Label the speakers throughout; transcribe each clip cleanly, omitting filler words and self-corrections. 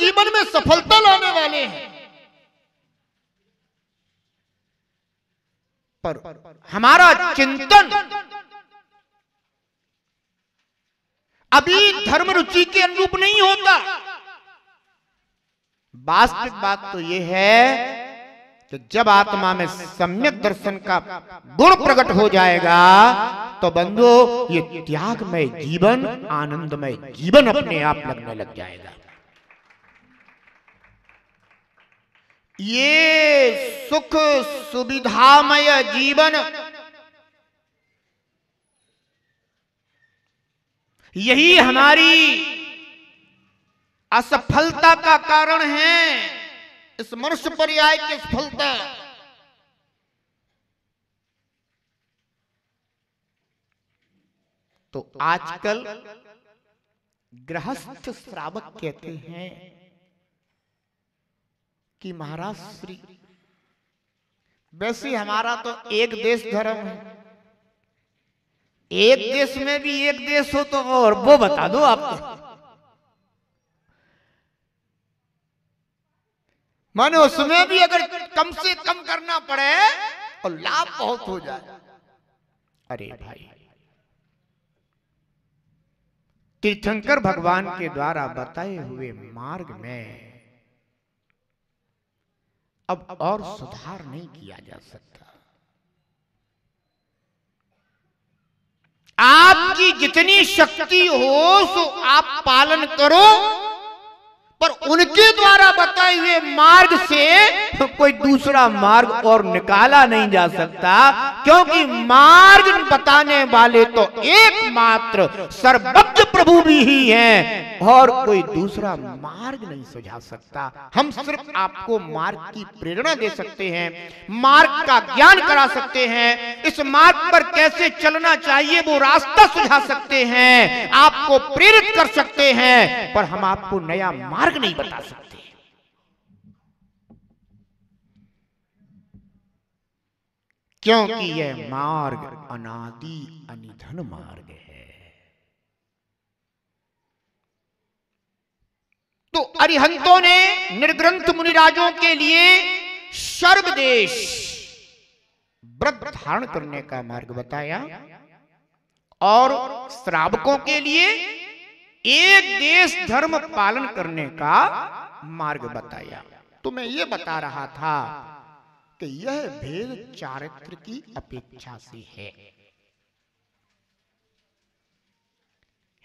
Speaker 1: जीवन में सफलता लाने वाले हैं। पर हमारा चिंतन अभी धर्म रुचि के अनुरूप नहीं होता। वास्तविक बात तो यह है कि जब आत्मा में सम्यक दर्शन का गुण प्रकट हो जाएगा तो बंधुओं ये त्यागमय जीवन, आनंदमय जीवन अपने आप लगने लग जाएगा। ये सुख सुविधामय जीवन, यही हमारी असफलता का कारण है, इस मनुष्य पर्याय की सफलता। तो आजकल गृहस्थ श्रावक कहते हैं कि महाराज श्री, वैसे हमारा तो एक देश धर्म है, एक देश में भी एक देश हो तो और वो बता दो आपको। माने उसमें भी अगर कम से कम करना पड़े और लाभ बहुत हो जाए। अरे भाई, तीर्थंकर भगवान के द्वारा बताए हुए मार्ग में अब और सुधार नहीं किया जा सकता। आपकी जितनी शक्ति हो सो आप पालन करो, पर उनके द्वारा बताए हुए मार्ग से कोई दूसरा मार्ग और निकाला नहीं जा सकता, क्योंकि मार्ग बताने वाले तो एकमात्र सर्वज्ञ प्रभु भी ही हैं और कोई दूसरा मार्ग नहीं सुझा सकता। हम सिर्फ आपको मार्ग की प्रेरणा दे सकते हैं, मार्ग का ज्ञान करा सकते हैं, इस मार्ग पर कैसे चलना चाहिए वो रास्ता सुझा सकते हैं, आपको प्रेरित कर सकते हैं, पर हम आपको नया मार्ग नहीं बता सकते। क्योंकि यह मार्ग अनादि अनिधन मार्ग है। तो अरिहंतों ने निर्ग्रंथ मुनिराजों के लिए सर्वदेश व्रत धारण करने का मार्ग बताया और श्रावकों के लिए एक देश धर्म पालन करने का मार्ग बताया। तो मैं ये बता रहा था कि यह भेद चारित्र की अपेक्षा से है।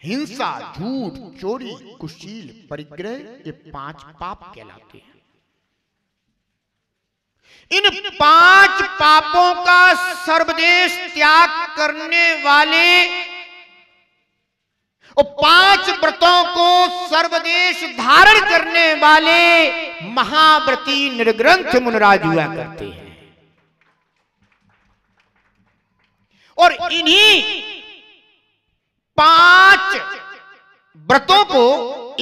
Speaker 1: हिंसा, झूठ, चोरी, कुशील, परिग्रह, ये 5 पाप कहलाते हैं। इन 5 पापों का सर्वदेश त्याग करने वाले और 5 व्रतों को सर्वदेश धारण करने वाले महाव्रती निर्ग्रंथ मुनिराज हुआ करते हैं। और इन्हीं 5 व्रतों को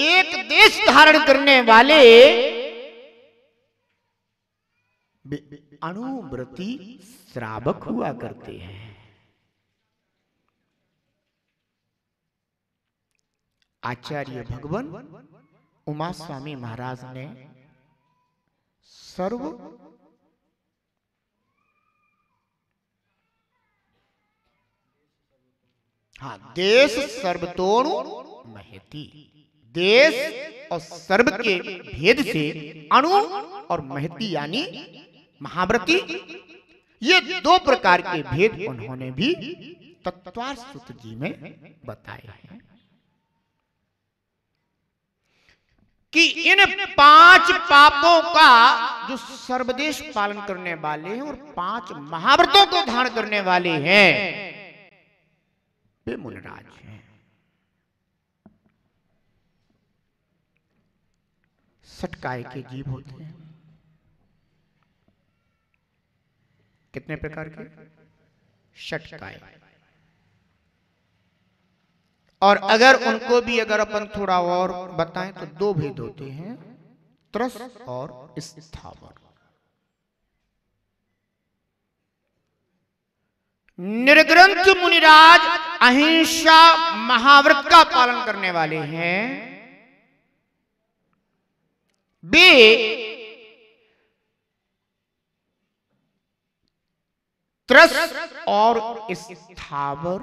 Speaker 1: एक देश धारण करने वाले अनुव्रती श्रावक हुआ करते हैं। आचार्य भगवान उमा स्वामी महाराज ने सर्व देश सर्वतोणु महती, देश और सर्व के भेद से अणु और महती यानी महाव्रती, ये 2 प्रकार के भेद उन्होंने भी तत्वार्थ सूत्र जी में बताए हैं कि इन 5 पापों का जो सर्वदेश पालन करने वाले हैं और 5 महाव्रतों को धारण करने वाले हैं वे मुनिराज हैं। षटकाय के जीव होते हैं। कितने प्रकार के? षटकाय। और अगर उनको भी अगर अपन थोड़ा और बताएं तो 2 भेद होते हैं, त्रस और स्थावर। निर्ग्रंथ मुनिराज अहिंसा महाव्रत का पालन करने वाले हैं वे त्रस और स्थावर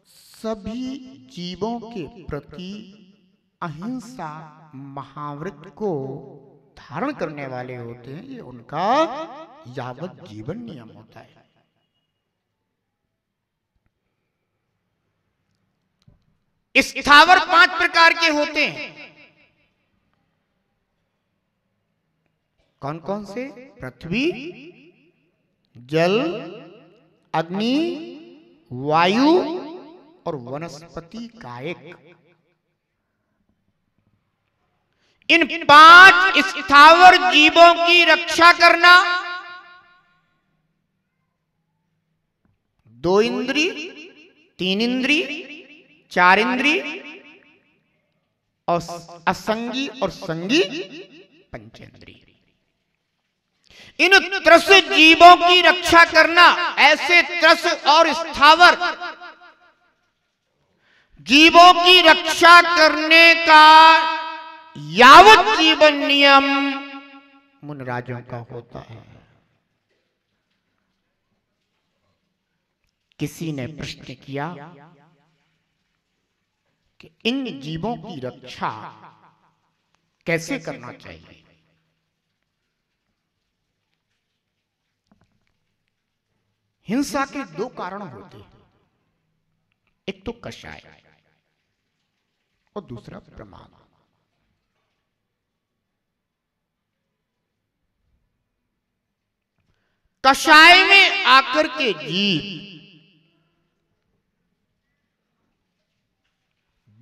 Speaker 1: सभी जीवों के प्रति अहिंसा महाव्रत को धारण करने वाले होते हैं। ये उनका यावत जीवन नियम होता है। स्थावर 5 प्रकार के होते हैं। कौन कौन से? पृथ्वी, जल, अग्नि, वायु और वनस्पति कायक। इन 5 स्थावर जीवों की रक्षा करना 2 इंद्री, 3 इंद्री, 4 इंद्री और असंगी और संगी पंचेंद्री। इन त्रस जीवों की रक्षा करना, ऐसे त्रस और स्थावर जीवों की रक्षा करने का यावत जीवन नियम मुनिराजों का होता है। किसी ने प्रश्न किया कि इन जीवों की रक्षा कैसे करना चाहिए? हिंसा के 2 कारण होते हैं, एक तो कषाय और दूसरा प्रमाद। कषाय में आकर के जीव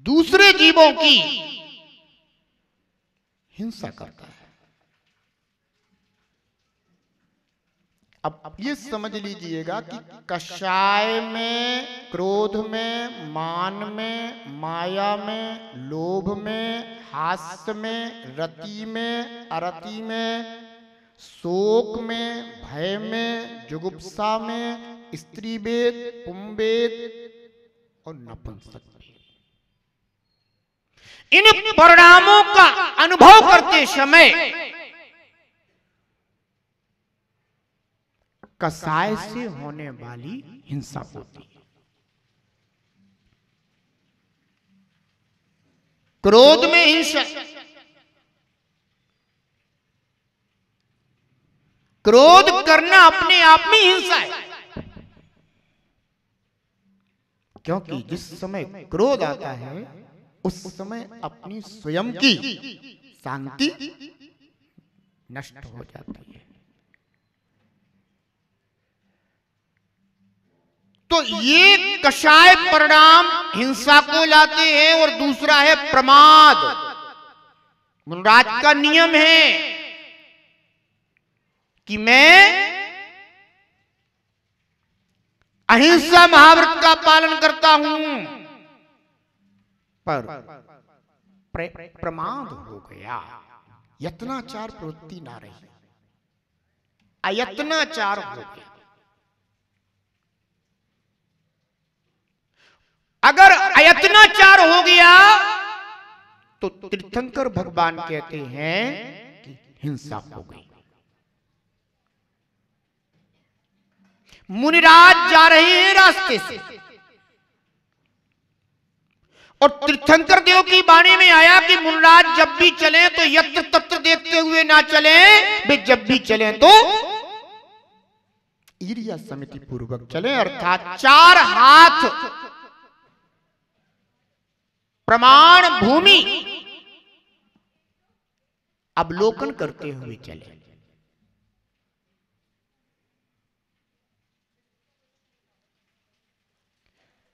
Speaker 1: दूसरे जीवों की हिंसा करता है। अब ये समझ लीजिएगा कि कषाय में, क्रोध में, मान में, माया में, लोभ में, हास्य में, रति में, अरति में, शोक में, भय में, जुगुप्सा में, स्त्री वेद, पुंवेद और नपुंसक वेद, इन परिणामों का अनुभव करते समय कषाय से होने वाली हिंसा होती है। क्रोध में हिंसा, क्रोध करना अपने आप में हिंसा है, क्योंकि जिस समय क्रोध आता है उस समय अपनी स्वयं की शांति नष्ट हो जाती है। तो ये कषाय परिणाम हिंसा को लाते हैं। और दूसरा है प्रमाद। मुनिराज का नियम है कि मैं अहिंसा महाव्रत का पालन करता हूं, पर प्रमाद हो गया, यत्नाचार प्रवृत्ति ना रही, अयत्नाचार हो गया। अगर अयत्नाचार हो गया तो तीर्थंकर भगवान कहते हैं कि हिंसा हो गई। मुनिराज जा रहे हैं रास्ते से और तीर्थंकर देव की वाणी में आया कि मुनिराज जब भी चले तो यत्र तत्र देखते हुए ना चले, वे जब भी चले तो ईर्ष्या समिति पूर्वक चले, अर्थात 4 हाथ प्रमाण भूमि अवलोकन करते हुए चले।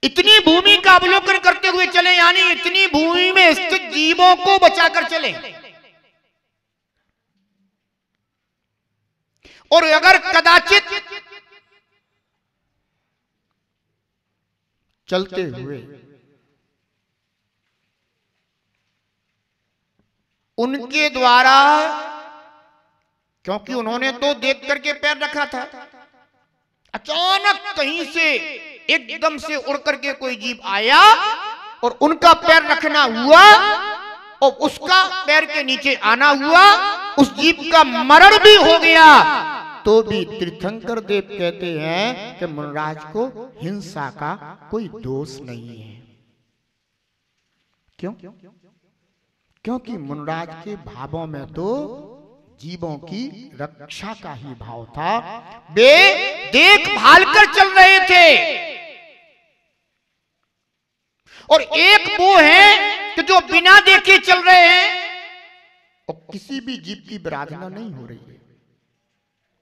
Speaker 1: इतनी भूमि का अवलोकन करते हुए चले, यानी इतनी भूमि में स्थित जीवों को बचाकर चले। और अगर कदाचित चलते हुए उनके द्वारा, क्योंकि उन्होंने तो देख करके पैर रखा था, अचानक कहीं से एकदम से उड़ करके कोई जीव आया और उनका पैर रखना हुआ और उसका पैर के नीचे आना हुआ, उस जीव का मरण भी हो गया, तो भी तीर्थंकर देव कहते हैं कि मुनराज को हिंसा का कोई दोष नहीं है। क्यों? क्योंकि मुनराज के भावों में तो जीवों की रक्षा का ही भाव था। वे देखभाल कर चल रहे थे। और एक वो है कि जो बिना देखे चल रहे हैं और किसी भी जीव की आराधना नहीं हो रही है,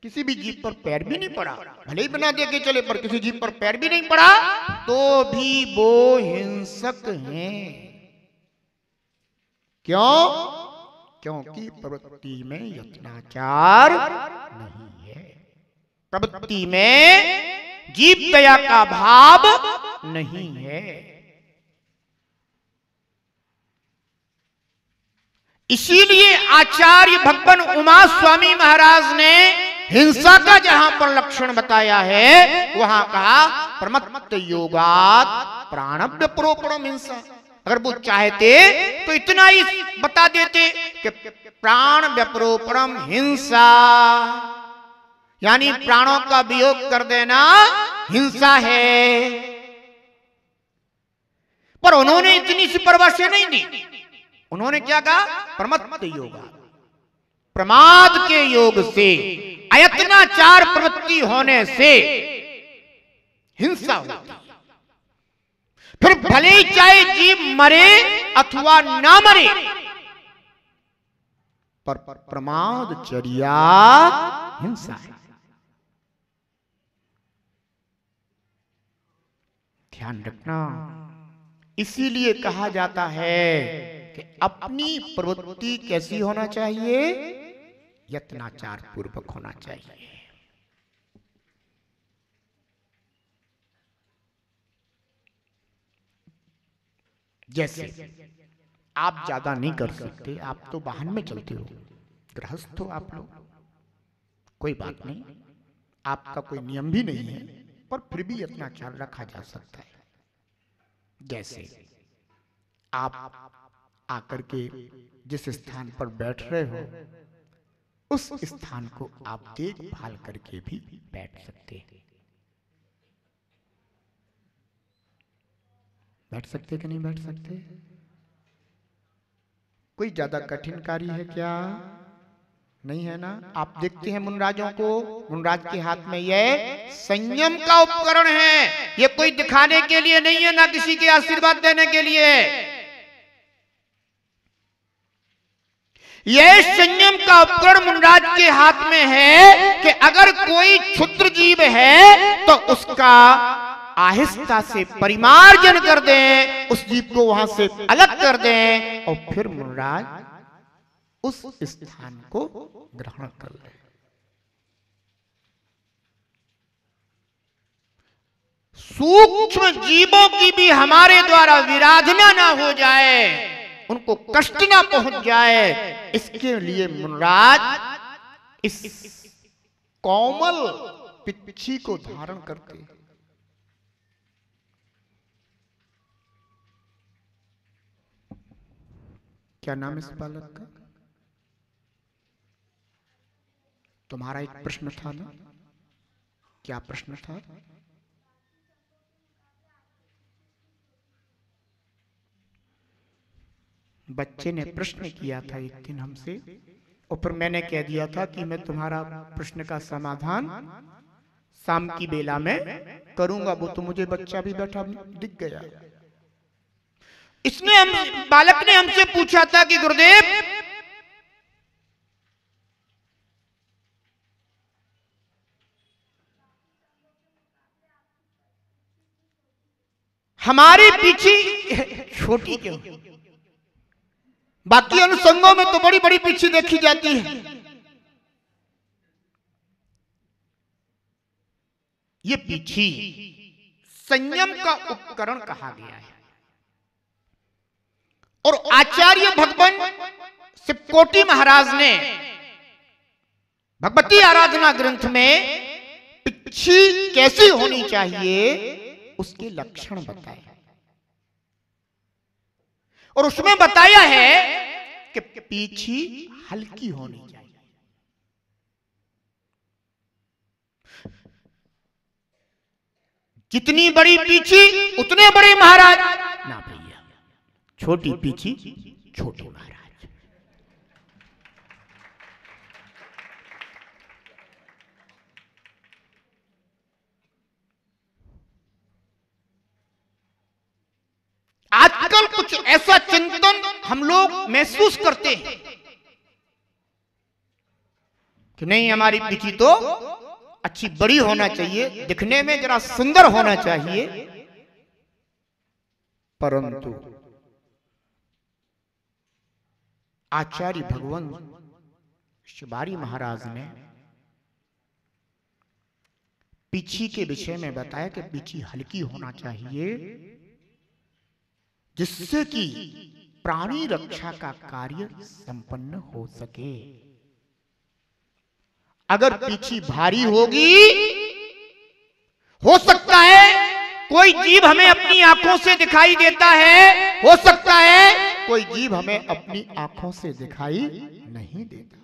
Speaker 1: किसी भी जीव पर पैर भी नहीं पड़ा, भले ही बिना देखे चले पर किसी जीव पर पैर भी नहीं पड़ा, तो भी वो हिंसक हैं। क्यों? क्योंकि प्रवृत्ति में यत्नाचार नहीं है, प्रवृत्ति में जीव दया का भाव नहीं है। इसीलिए आचार्य भगवान उमा स्वामी महाराज ने हिंसा का जहां पर लक्षण बताया है, वहां कहा प्रमत्त योगात प्राणव्य प्रोपणम हिंसा। अगर वो चाहते तो इतना ही बता देते कि प्राण व्यप्रोपणम हिंसा, यानी प्राणों का वियोग कर देना हिंसा है। पर उन्होंने इतनी सी परिभाषा नहीं दी। उन्होंने क्या कहा? प्रमत्त योगा, प्रमाद के योग से, अयत्नाचार प्रवृत्ति होने से हिंसा होती है। फिर भले ही चाहे जीव मरे अथवा ना मरे, पर प्रमादचर्या हिंसा है। ध्यान रखना। इसीलिए कहा जाता है कि अपनी प्रवृत्ति कैसी होना चाहिए? यत्नाचार पूर्वक होना चाहिए। जैसे आप ज्यादा नहीं कर सकते, आप तो वाहन में चलते हो, गृहस्थ हो आप लोग, कोई बात नहीं, आपका कोई नियम भी नहीं है, पर फिर भी यत्नाचार रखा जा सकता है। जैसे आप आकर के जिस स्थान पर बैठ रहे हो, उस स्थान को आप देखभाल करके भी बैठ सकते हैं। बैठ सकते कि नहीं बैठ सकते? कोई ज्यादा कठिन कार्य है क्या? नहीं है ना। आप देखते हैं मुनराजों को, मुनराज के हाथ में यह संयम का उपकरण है। ये कोई दिखाने के लिए नहीं है, ना किसी के आशीर्वाद देने के लिए। यह संयम का उपकरण मुनराज के हाथ में है कि अगर कोई क्षुद्र जीव है तो उसका आहिस्ता से परिमार्जन कर दें, उस जीव को वहां से अलग कर दें और फिर मुनराज उस स्थान को ग्रहण कर ले। सूक्ष्म जीवों की भी हमारे द्वारा विराधना ना हो जाए, उनको कष्ट ना पहुंच जाए, इसके लिए मुनराज इस कोमल पिच्छी को धारण करते। क्या नाम इस बालक का? तुम्हारा एक प्रश्न था ना? क्या प्रश्न था? बच्चे ने प्रश्न किया था एक दिन हमसे, और फिर मैंने कह दिया था कि मैं तुम्हारा प्रश्न का समाधान शाम की बेला में करूंगा। वो तो मुझे बच्चा भी बैठा दिख गया। इसने बालक ने हमसे पूछा था कि गुरुदेव, हमारी पीछे छोटी क्यों? बाकी अनुसंगों में तो बड़ी बड़ी पीछे देखी जाती है, ये पीछी संयम का उपकरण कहा गया है। और आचार्य भगवान शिवकोटि महाराज ने भगवती आराधना ग्रंथ में पिच्छी कैसी होनी चाहिए उसके लक्षण बताए, और उसमें बताया है कि पीछी हल्की होनी चाहिए। जितनी बड़ी पीछी उतने बड़े महाराज ना भैया, छोटी पीछी छोटे महाराज। आजकल कुछ ऐसा चिंतन हम लोग महसूस करते हैं कि नहीं, हमारी पीछी तो अच्छी बड़ी होना चाहिए, दिखने में जरा सुंदर होना चाहिए, परंतु आचार्य भगवान शिवारी महाराज ने पीछी के विषय में बताया कि पीछी हल्की होना चाहिए, जिससे कि प्राणी रक्षा का कार्य संपन्न हो सके। अगर पीछी भारी होगी, हो सकता है कोई जीव हमें अपनी आंखों से दिखाई देता है, हो सकता है कोई जीव हमें अपनी आंखों से दिखाई नहीं देता,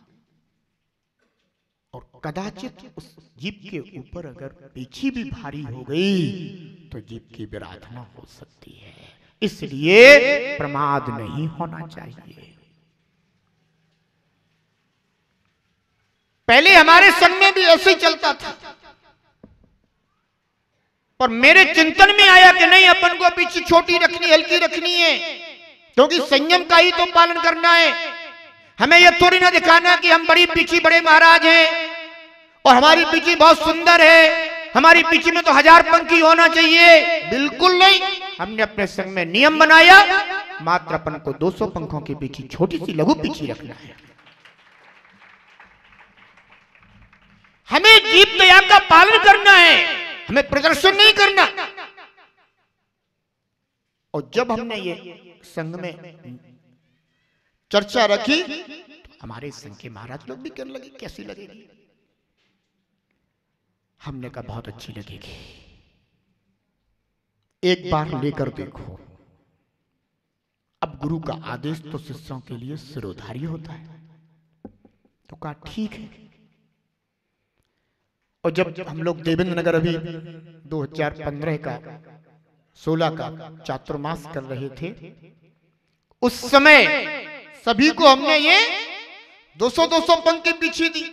Speaker 1: और कदाचित उस जीव के ऊपर अगर पीछी भी भारी हो गई तो जीव की विराधना हो सकती है। इसलिए प्रमाद नहीं होना चाहिए। पहले हमारे संग में भी ऐसे ही चलता था, पर मेरे चिंतन में आया कि नहीं, अपन को पीछे छोटी रखनी, हल्की रखनी है, क्योंकि संयम का ही तो पालन करना है। हमें यह थोड़ी ना दिखाना कि हम बड़ी पीछी बड़े महाराज हैं और हमारी पीछी बहुत सुंदर है, हमारी पीछी में तो 1000 पंखी होना चाहिए। बिल्कुल नहीं। हमने अपने संग में नियम बनाया, मात्र अपन को 200 पंखों की पीछी, छोटी सी लघु पीछी रखना है। हमें जीव दया का पालन करना है, हमें प्रदर्शन नहीं करना। और जब हमने ये संघ में चर्चा रखी तो हमारे संघ के महाराज लोग भी कहने लगे कैसी लगेगी। हमने कहा बहुत अच्छी लगेगी, एक बार लेकर देखो। अब गुरु का आदेश तो शिष्यों के लिए सिरोधारी होता है, तो कहा ठीक है। और जब हम लोग देवेंद्र नगर अभी 2015 का 16 का चातुर्मास कर रहे थे, उस समय सभी को हमने ये 200-200 पंक्ति पीछे दी,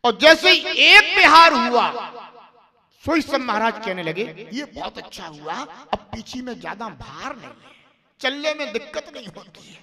Speaker 1: और जैसे ही एक बिहार हुआ सोई सब महाराज कहने लगे ये बहुत अच्छा हुआ, अब पीछे में ज्यादा भार नहीं है, चलने में दिक्कत नहीं होती है।